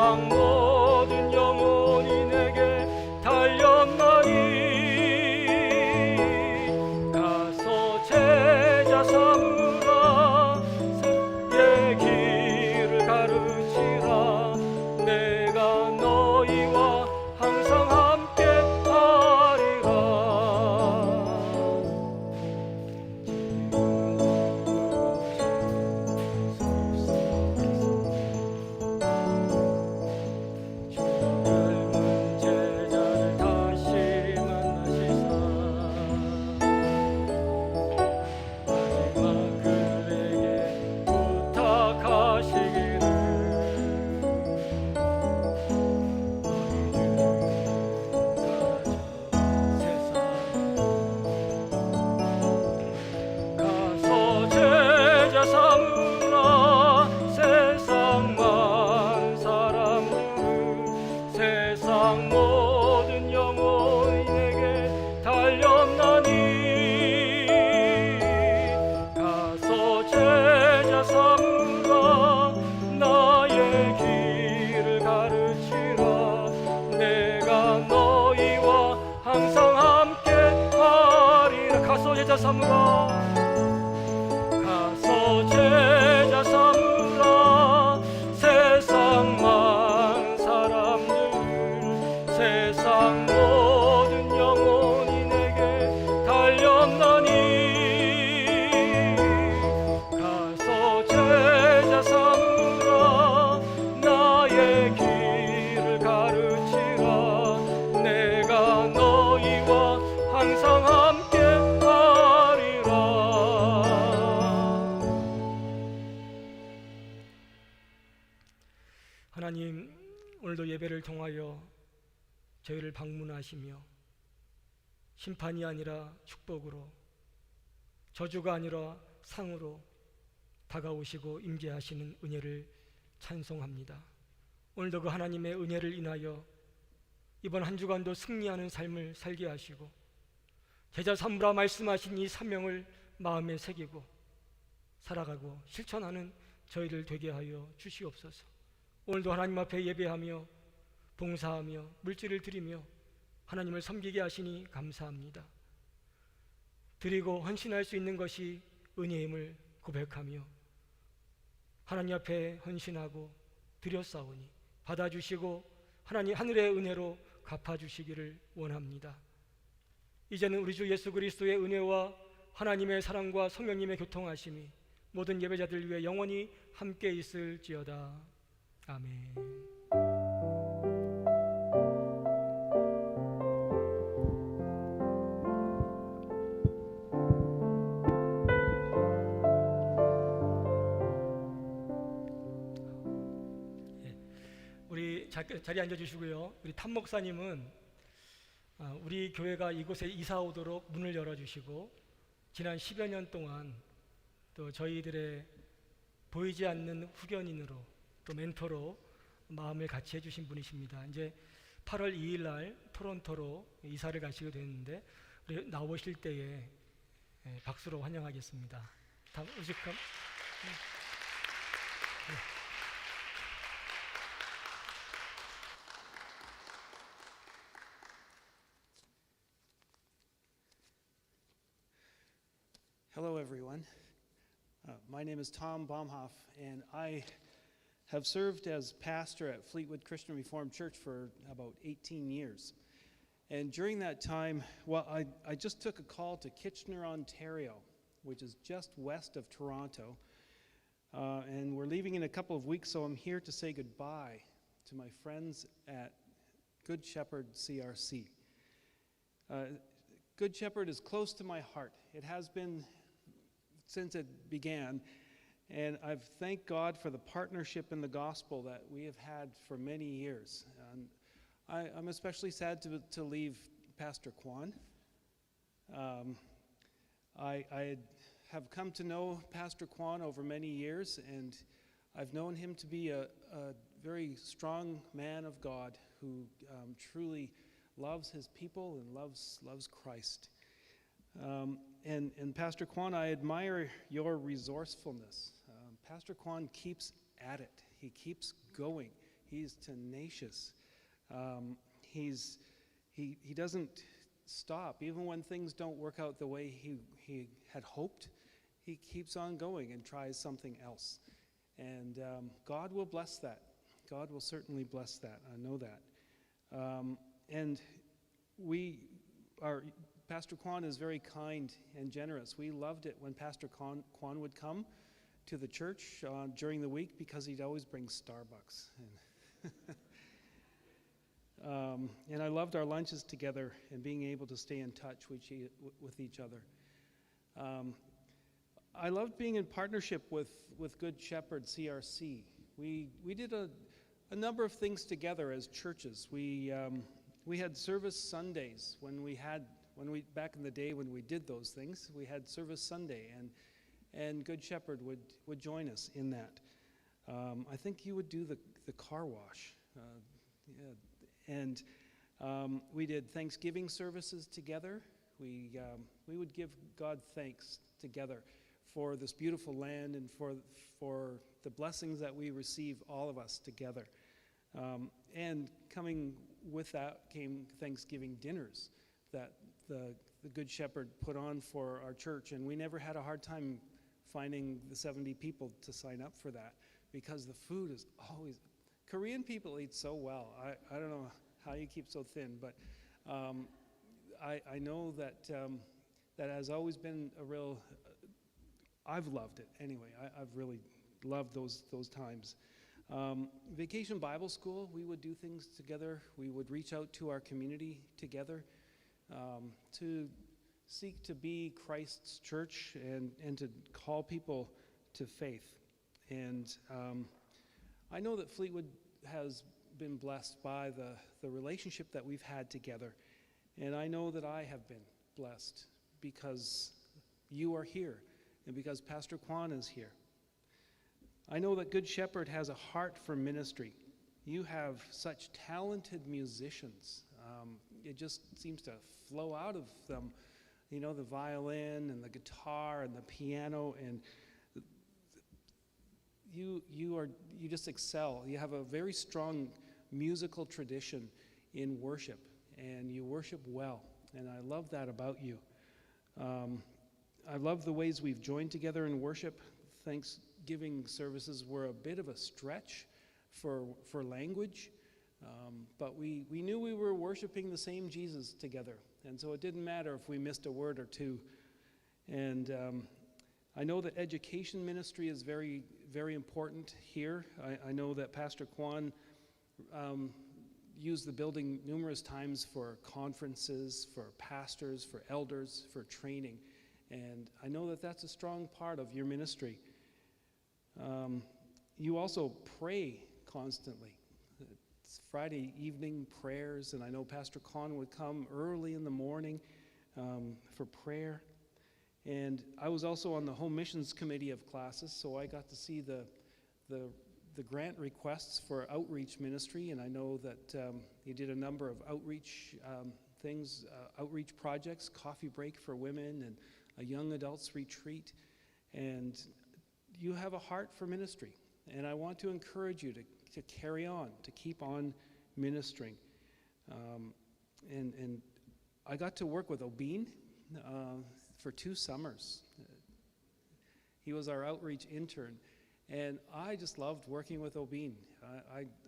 세상 모든 영혼이 내게 달렸나니 가서 제자 삼으라 내 길을 가르치라 내가 너희와 항상 함께 하리라 젊은 제자를 다시 만나시사 마지막 그에게 부탁하시기를 가서 제자 삼으라 세상 많은 사람들을 세상 모든 영혼이 내게 달렸나니 가서 제자 삼으라 나의 길을 가르치라 내가 너희와 항상 함께 하리라 가서 제자 삼으라 가서 제자 삼으라 세상 많은 사람들 세상 모든 영혼이 내게 달렸나니 가서 제자 삼으라 나의 길을 가르치라 내가 너희와 항상 함께 하리라 하나님 오늘도 예배를 통하여 저희를 방문하시며 심판이 아니라 축복으로 저주가 아니라 상으로 다가오시고 임재하시는 은혜를 찬송합니다. 오늘도 그 하나님의 은혜를 인하여 이번 한 주간도 승리하는 삶을 살게 하시고 제자 삼으라 말씀하신 이 사명을 마음에 새기고 살아가고 실천하는 저희를 되게 하여 주시옵소서. 오늘도 하나님 앞에 예배하며 봉사하며 물질을 드리며 하나님을 섬기게 하시니 감사합니다. 드리고 헌신할 수 있는 것이 은혜임을 고백하며 하나님 앞에 헌신하고 드렸사오니 받아주시고 하나님 하늘의 은혜로 갚아주시기를 원합니다. 이제는 우리 주 예수 그리스도의 은혜와 하나님의 사랑과 성령님의 교통하심이 모든 예배자들 위해 영원히 함께 있을지어다. 아멘. 우리 자리에 앉아주시고요. 우리 탐 목사님은 우리 교회가 이곳에 이사 오도록 문을 열어주시고 지난 10여 년 동안 또 저희들의 보이지 않는 후견인으로 또 멘토로 마음을 같이 해주신 분이십니다. 이제 8월 2일 날 토론토로 이사를 가시게 됐는데 우리 나오실 때에 박수로 환영하겠습니다. 다음 우직함. Hello, everyone. My name is Tom Baumhoff, and I have served as pastor at Fleetwood Christian Reformed Church for about 18 years. And during that time, I just took a call to Kitchener, Ontario, which is just west of Toronto. And we're leaving in a couple of weeks, so I'm here to say goodbye to my friends at Good Shepherd CRC. Good Shepherd is close to my heart. It has been since it began, and I've thanked God for the partnership in the gospel that we have had for many years. And I'm especially sad to leave Pastor Kwan. I have come to know Pastor Kwan over many years, and I've known him to be a very strong man of God who truly loves his people and loves Christ. And Pastor Kwan, I admire your resourcefulness. Pastor Kwan keeps at it. He keeps going. He's tenacious. He doesn't stop. Even when things don't work out the way he had hoped, he keeps on going and tries something else. And God will bless that. God will certainly bless that. I know that. And Pastor Kwan is very kind and generous. We loved it when Pastor Kwan would come to the church during the week because he'd always bring Starbucks. And I loved our lunches together and being able to stay in touch with each other. I loved being in partnership with Good Shepherd CRC. We did a number of things together as churches. We had service Sundays when we back in the day when we did those things. We had service Sunday, and Good Shepherd would join us in that. I think you would do the car wash. And we did Thanksgiving services together. We would give God thanks together for this beautiful land and for the blessings that we receive, all of us together. And coming with that came Thanksgiving dinners that the Good Shepherd put on for our church, and we never had a hard time finding the 70 people to sign up for that because the food is always... Korean people eat so well. I don't know how you keep so thin, but I know that that has always been a real... I've loved it anyway. I've really loved those times. Vacation Bible School, we would do things together. We would reach out to our community together to seek to be Christ's church and to call people to faith. And I know that Fleetwood has been blessed by the relationship that we've had together. And I know that I have been blessed because you are here and because Pastor Kwan is here. I know that Good Shepherd has a heart for ministry. You have such talented musicians. It just seems to flow out of them. You know, the violin and the guitar and the piano, and you just excel. You have a very strong musical tradition in worship, and you worship well, and I love that about you. I love the ways we've joined together in worship. Thanksgiving services were a bit of a stretch for language, but we knew we were worshiping the same Jesus together, and so it didn't matter if we missed a word or two. And I know that education ministry is very, very important here. I know that Pastor Kwan used the building numerous times for conferences, for pastors, for elders, for training. And I know that that's a strong part of your ministry. You also pray constantly. It's Friday evening prayers, and I know Pastor Kwan would come early in the morning for prayer. And I was also on the home missions committee of classes, so I got to see the grant requests for outreach ministry, and I know that you did a number of outreach things, outreach projects, coffee break for women, and a young adults retreat, and you have a heart for ministry, and I want to encourage you to carry on, to keep on ministering. And I got to work with Obin for 2 summers. He was our outreach intern, and I just loved working with Obin.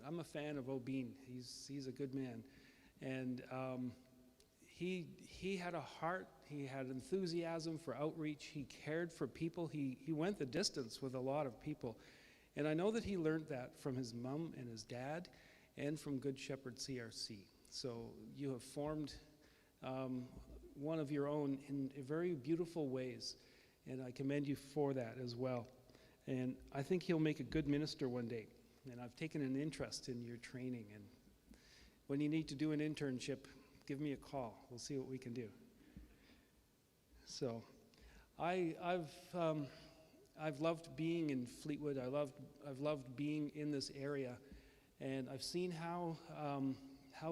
I'm a fan of Obin. He's a good man, and he had a heart. He had enthusiasm for outreach. He cared for people. He went the distance with a lot of people. And I know that he learned that from his mom and his dad and from Good Shepherd CRC. So you have formed one of your own in very beautiful ways. And I commend you for that as well. And I think he'll make a good minister one day. And I've taken an interest in your training. And when you need to do an internship, give me a call. We'll see what we can do. So, I've loved being in Fleetwood. I've loved being in this area, and I've seen how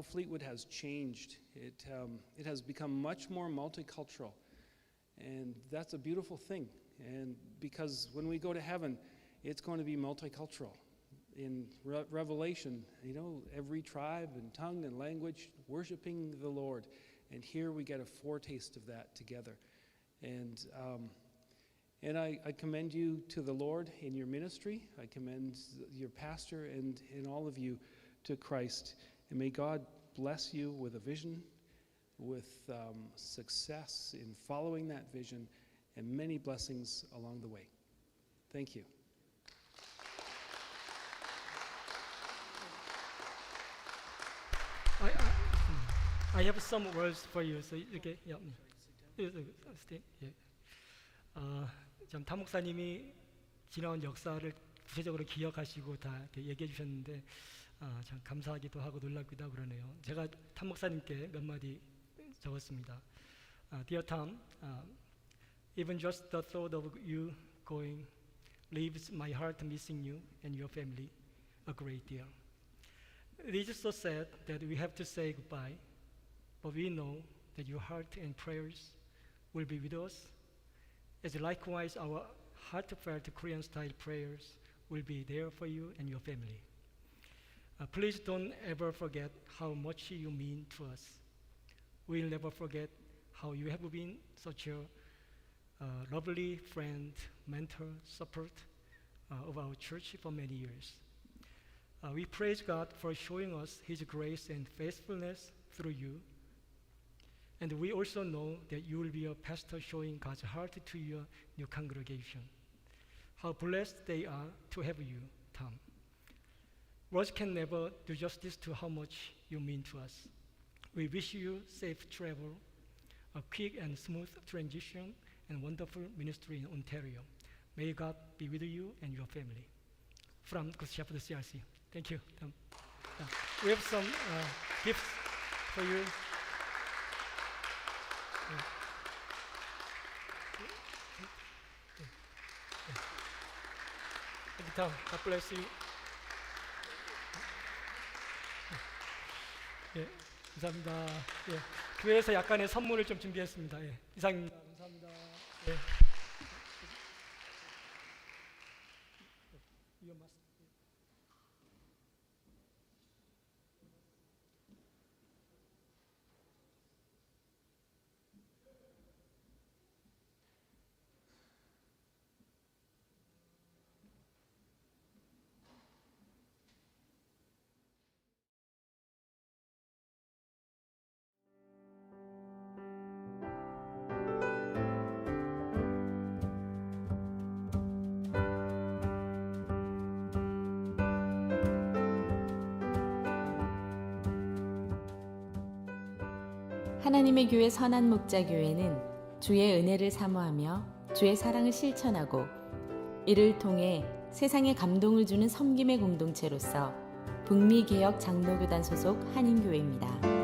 Fleetwood has changed. It has become much more multicultural, and that's a beautiful thing. And because when we go to heaven, it's going to be multicultural. in Revelation, you know, every tribe and tongue and language worshiping the Lord. And here we get a foretaste of that together. And I commend you to the Lord in your ministry. I commend your pastor and all of you to Christ. And may God bless you with a vision, with success in following that vision, and many blessings along the way. Thank you. I have some words for you. So 이렇게 stay. 참 탐목사님이 지나온 역사를 구체적으로 기억하시고 다 이렇게 얘기해 주셨는데 참 감사하기도 하고 놀랍기도 하고 그러네요. 제가 탐목사님께 몇 마디 적었습니다. Dear Tom, even just the thought of you going leaves my heart missing you and your family a great deal. It is so sad that we have to say goodbye, but we know that your heart and prayers will be with us, as likewise our heartfelt Korean-style prayers will be there for you and your family. Please don't ever forget how much you mean to us. We'll never forget how you have been such a lovely friend, mentor, support of our church for many years. We praise God for showing us His grace and faithfulness through you. And we also know that you will be a pastor showing God's heart to your new congregation. How blessed they are to have you, Tom. Words can never do justice to how much you mean to us. We wish you safe travel, a quick and smooth transition, and wonderful ministry in Ontario. May God be with you and your family. From Good Shepherd CRC. Thank you. We have some gifts for you. Thank you, Tom. God bless you. 예, 감사합니다. 예, 교회에서 약간의 선물을 좀 준비했습니다. 예, 이상입니다. 감사합니다. 예. 하나님의 교회 선한 목자 교회는 주의 은혜를 사모하며 주의 사랑을 실천하고 이를 통해 세상에 감동을 주는 섬김의 공동체로서 북미 개혁 장로교단 소속 한인교회입니다.